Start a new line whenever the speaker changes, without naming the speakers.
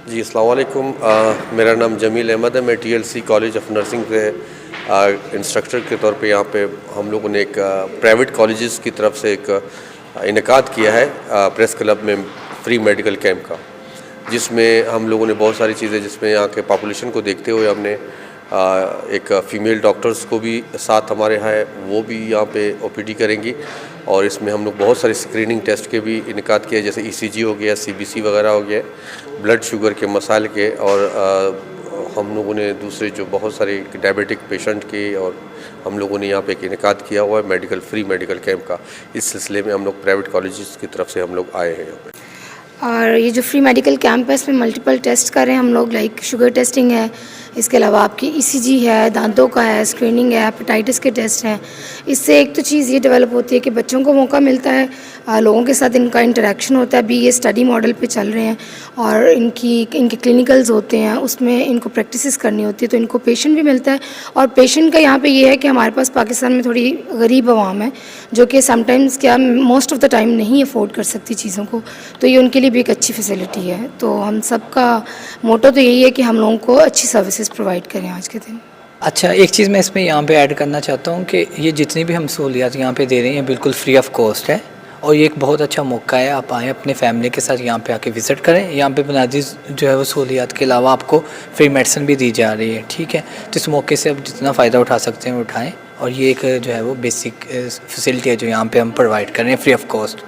جی السلام علیکم. میرا نام جمیل احمد ہے. میں TLC کالج آف نرسنگ سے انسٹرکٹر کے طور پہ یہاں پہ ہم لوگوں نے ایک پرائیویٹ کالجز کی طرف سے ایک انعقاد کیا ہے پریس کلب میں فری میڈیکل کیمپ کا، جس میں ہم لوگوں نے بہت ساری چیزیں، جس میں یہاں کے پاپولیشن کو دیکھتے ہوئے ہم نے ایک فیمیل ڈاکٹرز کو بھی ساتھ ہمارے یہاں ہے، وہ بھی یہاں پہ OPD کریں گی، اور اس میں ہم لوگ بہت سارے اسکریننگ ٹیسٹ کے بھی انعقاد کیا، جیسے ECG ہو گیا، CBC وغیرہ ہو گیا، بلڈ شوگر کے مسائل کے، اور ہم لوگوں نے دوسرے جو بہت سارے ڈائبیٹک پیشنٹ کے، اور ہم لوگوں نے یہاں پہ ایک انعقاد کیا ہوا ہے فری میڈیکل کیمپ کا. اس سلسلے میں ہم لوگ پرائیویٹ کالجز کی طرف سے ہم لوگ آئے ہیں یہاں پہ.
اور یہ جو فری میڈیکل کیمپ ہے اس میں ملٹیپل ٹیسٹ کر رہے ہیں ہم لوگ، لائک شوگر ٹیسٹنگ ہے، اس کے علاوہ آپ کی ECG ہے، دانتوں کا ہے، اسکریننگ ہے، ہیپاٹائٹس کے ٹیسٹ ہیں. اس سے ایک تو چیز یہ ڈیولپ ہوتی ہے کہ بچوں کو موقع ملتا ہے، لوگوں کے ساتھ ان کا انٹریکشن ہوتا ہے. ابھی یہ اسٹڈی ماڈل پہ چل رہے ہیں اور ان کے کلینکلز ہوتے ہیں، اس میں ان کو پریکٹسز کرنی ہوتی ہے، تو ان کو پیشنٹ بھی ملتا ہے. اور پیشنٹ کا یہاں پہ یہ ہے کہ ہمارے پاس پاکستان میں تھوڑی غریب عوام ہے جو کہ some times most of the time نہیں افورڈ کر سکتی چیزوں کو، تو یہ ان کے لیے بھی ایک اچھی فیسلٹی ہے. تو ہم سب کا موٹو تو یہی ہے کہ ہم لوگوں کو اچھی سروسز پرووائڈ کریں آج کے دن.
اچھا، ایک چیز میں اس میں یہاں پہ ایڈ کرنا چاہتا ہوں کہ یہ جتنی بھی ہم سہولیات یہاں پہ دے رہے ہیں بالکل فری آف کاسٹ ہے، اور یہ ایک بہت اچھا موقع ہے. آپ آئیں اپنے فیملی کے ساتھ یہاں پہ آ کے وزٹ کریں. یہاں پہ بنیادی جو ہے وہ سہولیات کے علاوہ آپ کو فری میڈیسن بھی دی جا رہی ہے، ٹھیک ہے. تو اس موقع سے آپ جتنا فائدہ اٹھا سکتے ہیں اٹھائیں، اور یہ ایک جو ہے وہ بیسک فیسلٹی ہے جو یہاں پہ ہم پرووائڈ کر رہے ہیں فری آف کاسٹ.